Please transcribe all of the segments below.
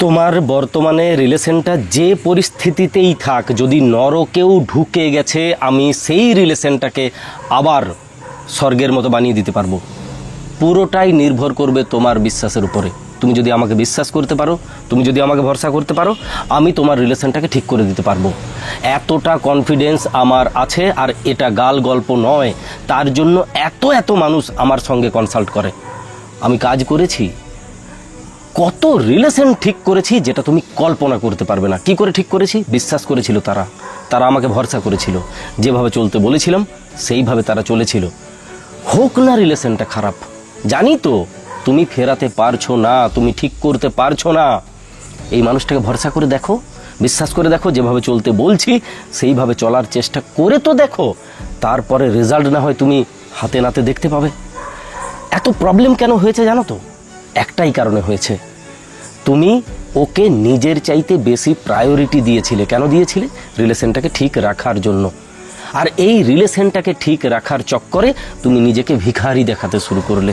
তোমার বর্তমানে রিলেশনটা যে পরিস্থিতিতেই থাক, যদি নরকেও ঢুকে গেছে, আমি সেই রিলেশনটাকে আবার স্বর্গের মতো বানিয়ে দিতে পারবো। পুরোটাই নির্ভর করবে তোমার বিশ্বাসের উপরে। তুমি যদি আমাকে বিশ্বাস করতে পারো, তুমি যদি আমাকে ভরসা করতে পারো, আমি তোমার রিলেশনটাকে ঠিক করে দিতে পারবো। এতটা কনফিডেন্স আমার আছে। আর এটা গাল গল্প নয়, তার জন্য এত এত মানুষ আমার সঙ্গে কনসাল্ট করে। আমি কাজ করেছি, কত রিলেশন ঠিক করেছি যেটা তুমি কল্পনা করতে পারবে না। কি করে ঠিক করেছি? বিশ্বাস করেছিল তারা আমাকে ভরসা করেছিল, যেভাবে চলতে বলেছিলাম সেইভাবে তারা চলেছিল। হোক না রিলেশনটা খারাপ, জানি তো তুমি ফেরাতে পারছো না, তুমি ঠিক করতে পারছো না, এই মানুষটাকে ভরসা করে দেখো, বিশ্বাস করে দেখো, যেভাবে চলতে বলছি সেইভাবে চলার চেষ্টা করে তো দেখো, তারপরে রেজাল্ট না হয় তুমি হাতে নাতে দেখতে পাবে। এত প্রবলেম কেন হয়েছে জানো তো? একটাই কারণে হয়েছে, তুমি ওকে নিজের চাইতে বেশি প্রায়োরিটি দিয়েছিলে। কেন দিয়েছিলে? রিলেশনটাকে ঠিক রাখার জন্য। আর এই রিলেশনটাকে ঠিক রাখার চক্করে তুমি নিজেকে ভিখারি দেখাতে শুরু করলে।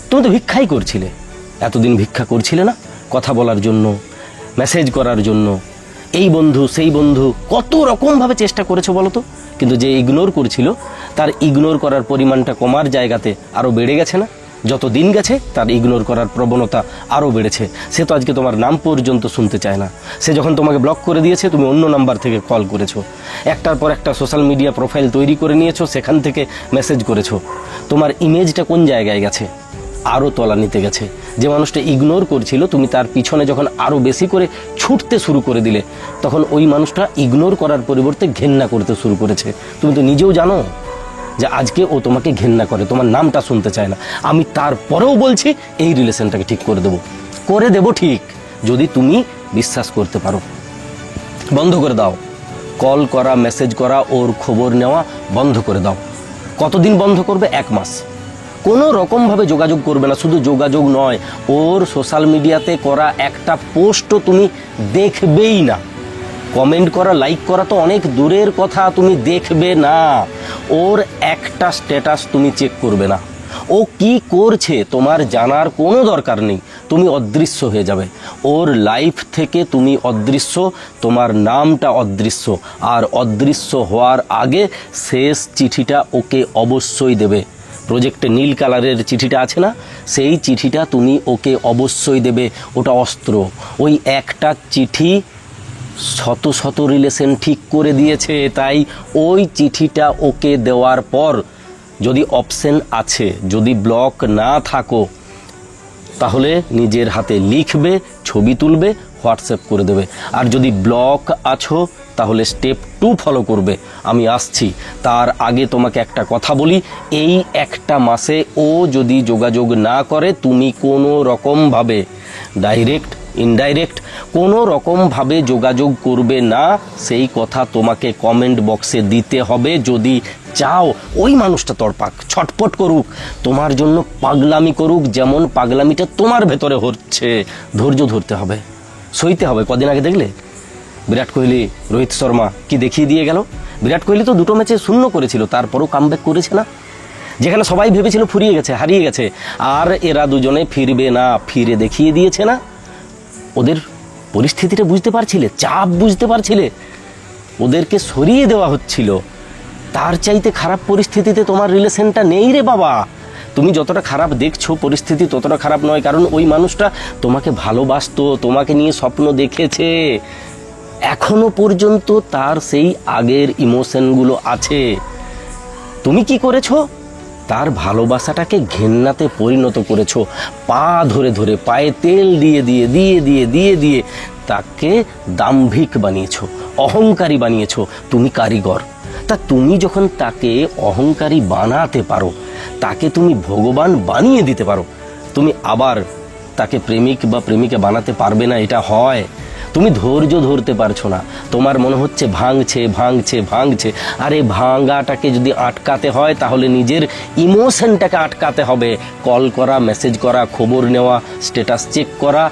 তুমি তো ভিক্ষাই করছিলে, এতদিন ভিক্ষা করছিলে না? কথা বলার জন্য, মেসেজ করার জন্য, এই বন্ধু সেই বন্ধু, কত রকমভাবে চেষ্টা করেছো বলো তো। কিন্তু যে ইগনোর করছিল, তার ইগনোর করার পরিমাণটা কমার জায়গাতে আরও বেড়ে গেছে না? যত দিন গেছে তার ইগনোর করার প্রবণতা আরও বেড়েছে। সে তো আজকে তোমার নাম পর্যন্ত শুনতে চায় না। সে যখন তোমাকে ব্লক করে দিয়েছে, তুমি অন্য নাম্বার থেকে কল করেছো, একটার পর একটা সোশ্যাল মিডিয়া প্রোফাইল তৈরি করে নিয়েছো, সেখান থেকে মেসেজ করেছো। তোমার ইমেজটা কোন জায়গায় গেছে? আরও তলা নিতে গেছে। যে মানুষটা ইগনোর করছিল, তুমি তার পিছনে যখন আরও বেশি করে ছুটতে শুরু করে দিলে, তখন ওই মানুষটা ইগনোর করার পরিবর্তে ঘেন্না করতে শুরু করেছে। তুমি তো নিজেও জানো যে আজকে ও তোমাকে ঘেন্না করে, তোমার নামটা শুনতে চায় না। আমি তারপরেও বলছি এই রিলেশনটাকে ঠিক করে দেবো ঠিক, যদি তুমি বিশ্বাস করতে পারো। বন্ধ করে দাও কল করা, মেসেজ করা, ওর খবর নেওয়া বন্ধ করে দাও। কতদিন বন্ধ করবে? 1 মাস। কোনো রকমভাবে যোগাযোগ করবে না। শুধু যোগাযোগ নয়, ওর সোশ্যাল মিডিয়াতে করা একটা পোস্টও তুমি দেখবেই না। কমেন্ট করা, লাইক করা তো অনেক দূরের কথা, তুমি দেখবে না। ওর একটা স্ট্যাটাস তুমি চেক করবে না। ও কি করছে তোমার জানার কোনো দরকার নেই, তুমি অদৃশ্য হয়ে যাবে। ওর লাইফ থেকে তুমি অদৃশ্য, তোমার নামটা অদৃশ্য। আর অদৃশ্য হওয়ার আগে শেষ চিঠিটা ওকে অবশ্যই দেবে। প্রজেক্টে নীল কালারের চিঠিটা আছে না, সেই চিঠিটা তুমি ওকে অবশ্যই দেবে। ওটা অস্ত্র। ওই একটা চিঠি শত শত রিলেশন ঠিক করে দিয়েছে। তাই ওই চিঠিটা ওকে দেওয়ার পর যদি অপশন আছে, যদি ব্লক না থাকো, তাহলে নিজের হাতে লিখবে, ছবি তুলবে, হোয়াটসঅ্যাপ করে দেবে। আর যদি ব্লক আছো, তাহলে স্টেপ 2 ফলো করবে। আমি আসছি। তার আগে তোমাকে একটা কথা বলি, এই একটা মাসে ও যদি যোগাযোগ না করে, তুমি কোনো রকমভাবে ডাইরেক্ট ইনডাইরেক্ট কোনো রকমভাবে যোগাযোগ করবে না। সেই কথা তোমাকে কমেন্ট বক্সে দিতে হবে। যদি চাও ওই মানুষটা তড়পাক, ছটপট করুক, তোমার জন্য পাগলামি করুক, যেমন পাগলামিটা তোমার ভেতরে হচ্ছে, ধৈর্য ধরতে হবে, সইতে হবে। কদিন আগে দেখলে বিরাট কোহলি, রোহিত শর্মা কি দেখিয়ে দিয়ে গেল। বিরাট কোহলি তো 2টো ম্যাচে 0 করেছিল, তারপরও কামব্যাক করেছে না। যেখানে সবাই ভেবেছিল ফুরিয়ে গেছে, হারিয়ে গেছে, আর এরা দুজনে ফিরবে না, ফিরে দেখিয়ে দিয়েছে না। ওদের পরিস্থিতিটা বুঝতে পারছিলে, চাপ বুঝতে পারছিলে, ওদেরকে সরিয়ে দেওয়া হচ্ছিল। তার চাইতে খারাপ পরিস্থিতিতে তোমার রিলেশনটা নেই রে বাবা। তুমি যতটা খারাপ দেখছো, পরিস্থিতি ততটা খারাপ নয়। কারণ ওই মানুষটা তোমাকে ভালোবাসতো, তোমাকে নিয়ে স্বপ্ন দেখেছে, এখনো পর্যন্ত তার সেই আগের ইমোশনগুলো আছে। তুমি কি করেছো? তার ভালোবাসাটাকে ঘেন্নাতে পরিণত করেছো। পা ধরে ধরে, পায়ে তেল দিয়ে দিয়ে দিয়ে দিয়ে দিয়ে দিয়ে তাকে দাম্ভিক বানিয়েছো, অহংকারী বানিয়েছো। তুমি কারিগর। তা তুমি যখন তাকে অহংকারী বানাতে পারো, তাকে তুমি ভগবান বানিয়ে দিতে পারো, তুমি আবার তাকে প্রেমিক বা প্রেমিকা বানাতে পারবে না? এটা হয়? তুমি ধৈর্য ধরতে পারছো না, তোমার মনে হচ্ছে ভাঙছে ভাঙছে ভাঙছে। আরে ভাঙাটাকে যদি আটকাতে হয়, তাহলে নিজের ইমোশনটাকে আটকাতে হবে। কল করা, মেসেজ করা, খবর নেওয়া, স্ট্যাটাস চেক করা,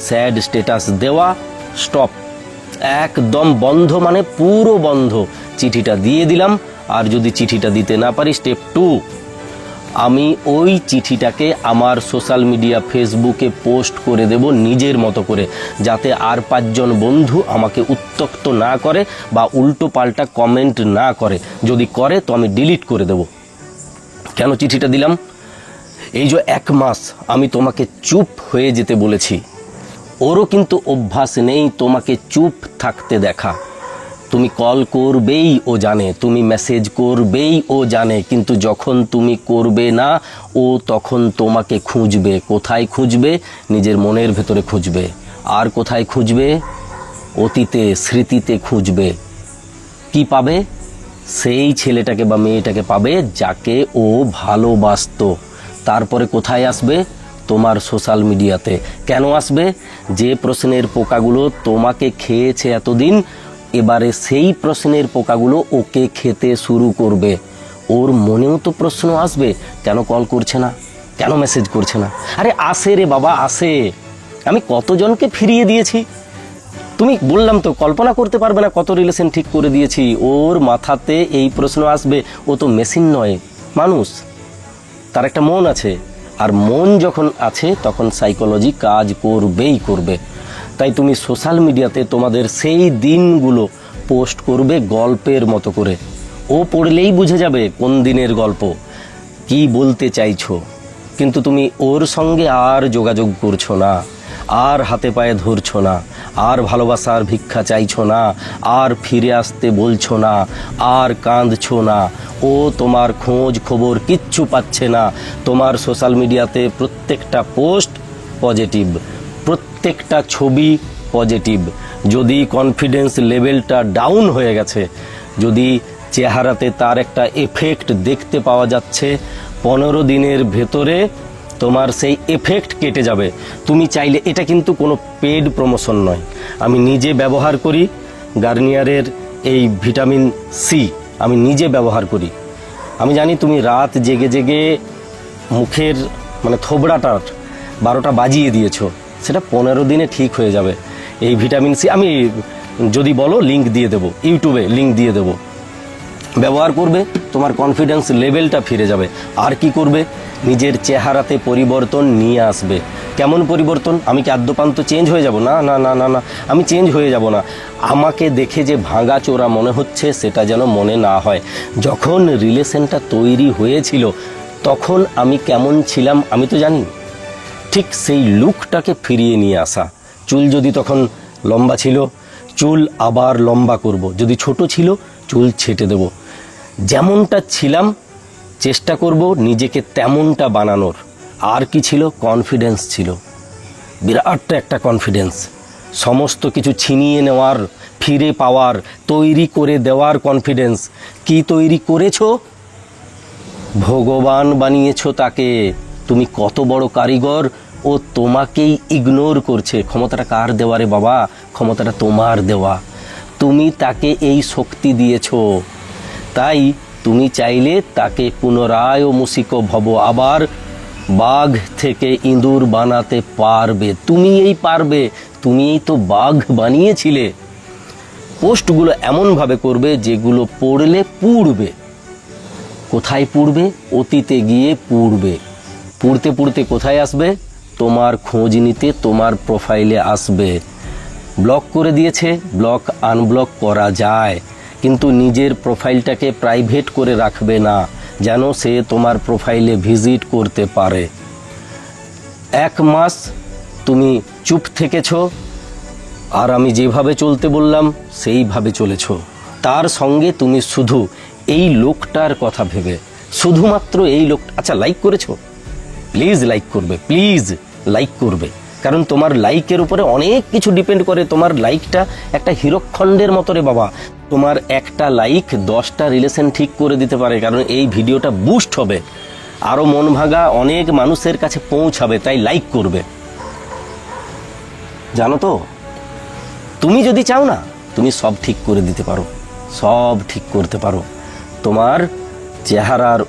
স্যাড স্ট্যাটাস দেওয়া, স্টপ, একদম বন্ধ, মানে পুরো বন্ধ। চিঠিটা দিয়ে দিলাম। আর যদি চিঠিটা দিতে না পারি, স্টেপ 2, আমি ওই চিঠিটাকে আমার সোশ্যাল মিডিয়া ফেসবুকে পোস্ট করে দেব নিজের মতো করে, যাতে আর 5 জন বন্ধু আমাকে উত্ত্যক্ত না করে বা উল্টো পাল্টা কমেন্ট না করে। যদি করে তো আমি ডিলিট করে দেব। কেন চিঠিটা দিলাম? এই যে 1 মাস আমি তোমাকে চুপ হয়ে যেতে বলেছি, ওরও কিন্তু অভ্যাস নেই তোমাকে চুপ থাকতে দেখা। তুমি কল করবেই ও জানে, তুমি মেসেজ করবেই ও জানে, কিন্তু যখন তুমি করবে না ও তখন তোমাকে খুঁজবে। কোথায় খুঁজবে? নিজের মনের ভেতরে খুঁজবে। আর কোথায় খুঁজবে? অতীতে, স্মৃতিতে খুঁজবে। কি পাবে? সেই ছেলেটাকে বা মেয়েটাকে পাবে যাকে ও ভালোবাসতো। তারপরে কোথায় আসবে? তোমার সোশ্যাল মিডিয়াতে। কেন আসবে? যে প্রশ্নের পোকাগুলো তোমাকে খেয়েছে এতদিন, এবারে সেই প্রশ্নের পোকাগুলো ওকে খেতে শুরু করবে। ওর মনেও তো প্রশ্ন আসবে, কেন কল করছে না, কেন মেসেজ করছে না। আরে আসে রে বাবা, আসে। আমি কতজনকে ফিরিয়ে দিয়েছি, তুমি বললাম তো, কল্পনা করতে পারবে না কত রিলেশন ঠিক করে দিয়েছি। ওর মাথাতে এই প্রশ্ন আসবে। ও তো মেশিন নয়, মানুষ, তার একটা মন আছে। আর মন যখন আছে তখন সাইকোলজি কাজ করবেই করবে। তাই তুমি সোশ্যাল মিডিয়াতে তোমাদের সেই দিনগুলো পোস্ট করবে গল্পের মতো করে। ও পড়লেই বুঝে যাবে কোন দিনের গল্প, কি বলতে চাইছো। কিন্তু তুমি ওর সঙ্গে আর যোগাযোগ করছো না, আর হাতে পায়ে ধরছো না, আর ভালোবাসার ভিক্ষা চাইছো না, আর ফিরে আসতে বলছো না, আর কাঁদছো না। ও তোমার খোঁজ খবর কিচ্ছু পাচ্ছে না। তোমার সোশ্যাল মিডিয়াতে প্রত্যেকটা পোস্ট পজিটিভ, প্রত্যেকটা ছবি পজিটিভ। যদি কনফিডেন্স লেভেলটা ডাউন হয়ে গেছে, যদি চেহারাতে তার একটা এফেক্ট দেখতে পাওয়া যাচ্ছে, 15 দিনের ভেতরে তোমার সেই এফেক্ট কেটে যাবে। তুমি চাইলে, এটা কিন্তু কোনো পেড প্রমোশন নয়, আমি নিজে ব্যবহার করি গার্নিয়ারের এই ভিটামিন সি, আমি নিজে ব্যবহার করি। আমি জানি তুমি রাত জেগে জেগে মুখের মানে থোবড়াটার 12টা বাজিয়ে দিয়েছো, সেটা 15 দিনে ঠিক হয়ে যাবে। এই ভিটামিন সি আমি যদি বলো লিংক দিয়ে দেবো, ইউটিউবে লিংক দিয়ে দেবো। ব্যবহার করবে, তোমার কনফিডেন্স লেভেলটা ফিরে যাবে। আর কি করবে? নিজের চেহারাতে পরিবর্তন নিয়ে আসবে। কেমন পরিবর্তন? আমি কি আদ্যপান্ত চেঞ্জ হয়ে যাব? না না না না না, আমি চেঞ্জ হয়ে যাব না। আমাকে দেখে যে ভাঙা চোরা মনে হচ্ছে সেটা যেন মনে না হয়। যখন রিলেশনটা তৈরি হয়েছিল তখন আমি কেমন ছিলাম আমি তো জানি। ঠিক সেই লুকটাকে ফিরিয়ে নিয়ে আসা। চুল যদি তখন লম্বা ছিল, চুল আবার লম্বা করব। যদি ছোট ছিল, চুল ছেটে দেব। যেমনটা ছিলাম চেষ্টা করব নিজেকে তেমনটা বানানোর। আর কি ছিল? কনফিডেন্স ছিল, বিরাট একটা কনফিডেন্স। সমস্ত কিছু ছিনিয়ে নেওয়ার, ফিরে পাওয়ার, তৈরি করে দেওয়ার কনফিডেন্স। কি তৈরি করেছো? ভগবান বানিয়েছো তাকে। তুমি কত বড় কারিগর, ও তোমাকেই ইগনোর করছে। ক্ষমতাটা কার দেওয়া রে বাবা? ক্ষমতাটা তোমার দেওয়া। তুমি তাকে এই শক্তি দিয়েছো। তাই তুমি চাইলে তাকে পুনরায় মুসিক ভব, আবার বাঘ থেকে ইঁদুর বানাতে পারবে। তুমিই পারবে, তুমিই তো বাঘ বানিয়েছিলে। পোস্টগুলো এমনভাবে করবে যেগুলো পড়লে পুড়বে। কোথায় পুড়বে? অতীতে গিয়ে পুড়বে। পুড়তে পুড়তে কোথায় আসবে? তোমার খোঁজ নিতে তোমার প্রোফাইলে আসবে। ব্লক করে দিয়েছে, ব্লক আনব্লক করা যায়, কিন্তু নিজের প্রোফাইলটাকে প্রাইভেট করে রাখবে না, যেন সে তোমার প্রোফাইলে ভিজিট করতে পারে। 1 মাস তুমি চুপ থেকেছ, আর আমি যেভাবে চলতে বললাম সেইভাবে চলেছ। তার সঙ্গে তুমি শুধু এই লোকটার কথা ভেবে, শুধুমাত্র এই লোক। আচ্ছা, লাইক করেছো? প্লিজ লাইক করবে, প্লিজ লাইক করবে। কারণ তোমার লাইকের উপরে অনেক কিছু ডিপেন্ড করে। তোমার লাইকটা একটা হীরকখণ্ডের মতো রে বাবা। তোমার একটা লাইক 10টা রিলেশন ঠিক করে দিতে পারে। কারণ এই ভিডিওটা বুস্ট হবে, আরও মন ভাঙা অনেক মানুষের কাছে পৌঁছাবে। তাই লাইক করবে। জানো তো, তুমি যদি চাও না, তুমি সব ঠিক করে দিতে পারো, সব ঠিক করতে পারো। তোমার চেহারার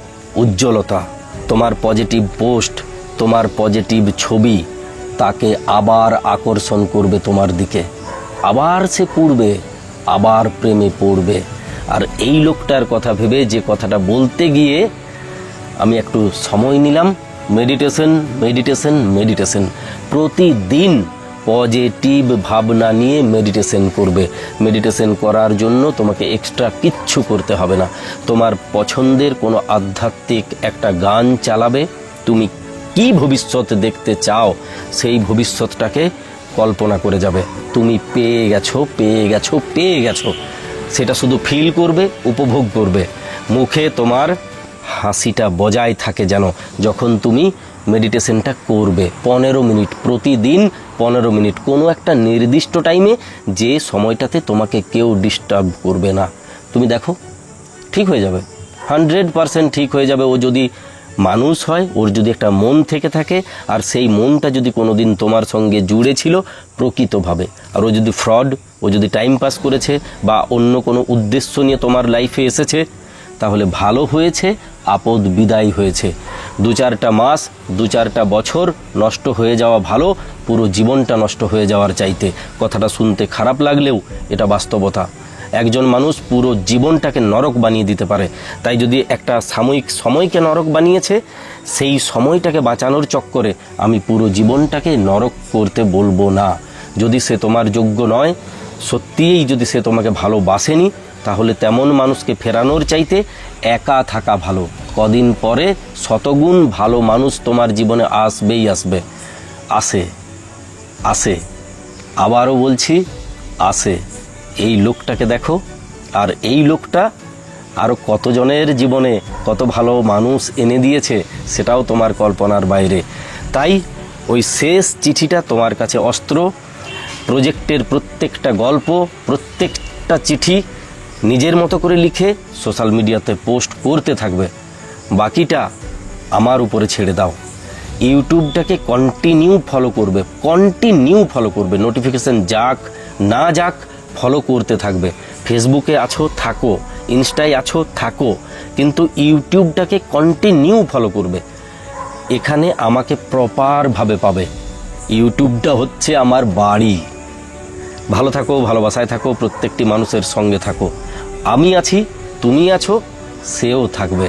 উজ্জ্বলতা, তোমার পজিটিভ পোস্ট, তোমার পজিটিভ ছবি তাকে আবার আকর্ষণ করবে তোমার দিকে। আবার সে পড়বে, আবার প্রেমে পড়বে। আর এই লোকটার কথা ভেবে, যে কথাটা বলতে গিয়ে আমি একটু সময় নিলাম, মেডিটেশন মেডিটেশন মেডিটেশন। প্রতিদিন পজিটিভ ভাবনা নিয়ে মেডিটেশন করবে। মেডিটেশন করার জন্য তোমাকে এক্সট্রা কিচ্ছু করতে হবে না। তোমার পছন্দের কোনো আধ্যাত্মিক একটা গান চালাবে, তুমি কি ভবিষ্যৎ দেখতে চাও সেই ভবিষ্যৎটাকে কল্পনা করে যাবে। তুমি পেয়ে গেছো পেয়ে গেছো পেয়ে গেছো, সেটা শুধু ফিল করবে, উপভোগ করবে। মুখে তোমার হাসিটা বজায় থাকে যেন যখন তুমি মেডিটেশনটা করবে। 15 মিনিট প্রতিদিন, 15 মিনিট, কোনো একটা নির্দিষ্ট টাইমে যে সময়টাতে তোমাকে কেউ ডিস্টার্ব করবে না। তুমি দেখো ঠিক হয়ে যাবে, 100% ঠিক হয়ে যাবে। ও যদি মানুষ হয়, ওর যদি একটা মন থেকে থাকে, আর সেই মনটা যদি কোনো দিন তোমার সঙ্গে জুড়ে ছিল প্রকৃতভাবে, আর ও যদি ফ্রড, ও যদি টাইম পাস করেছে বা অন্য কোনো উদ্দেশ্য নিয়ে তোমার লাইফে এসেছে, তাহলে ভালো হয়েছে, আপদ বিদায় হয়েছে। 2-4টা মাস, 2-4টা বছর নষ্ট হয়ে যাওয়া ভালো পুরো জীবনটা নষ্ট হয়ে যাওয়ার চাইতে। কথাটা শুনতে খারাপ লাগলেও এটা বাস্তবতা। একজন মানুষ পুরো জীবনটাকে নরক বানিয়ে দিতে পারে। তাই যদি একটা সাময়িক সময়কে নরক বানিয়েছে, সেই সময়টাকে বাঁচানোর চক্করে আমি পুরো জীবনটাকে নরক করতে বলবো না। যদি সে তোমার যোগ্য নয়, সত্যিই যদি সে তোমাকে ভালোবাসেনি, তাহলে তেমন মানুষকে ফেরানোর চাইতে একা থাকা ভালো। কদিন পরে শতগুণ ভালো মানুষ তোমার জীবনে আসবেই আসবে। আসে আসে, আবারও বলছি আসে। এই লোকটাকে দেখো, আর এই লোকটা আরও কতজনের জীবনে কত ভালো মানুষ এনে দিয়েছে সেটাও তোমার কল্পনার বাইরে। তাই ওই শেষ চিঠিটা তোমার কাছে অস্ত্র। প্রজেক্টের প্রত্যেকটা গল্প, প্রত্যেকটা চিঠি নিজের মতো করে লিখে সোশ্যাল মিডিয়াতে পোস্ট করতে থাকবে। বাকিটা আমার উপরে ছেড়ে দাও। ইউটিউবটাকে কন্টিনিউ ফলো করবে। নোটিফিকেশন যাক না যাক ফলো করতে থাকবে। ফেসবুকে আছো থাকো, ইনস্টায় আছো থাকো, কিন্তু ইউটিউবটাকে কন্টিনিউ ফলো করবে। এখানে আমাকে প্রপারভাবে পাবে। ইউটিউবটা হচ্ছে আমার বাড়ি। ভালো থাকো, ভালোবাসায় থাকো, প্রত্যেকটি মানুষের সঙ্গে থাকো। আমি আছি, তুমি আছো, সেও থাকবে।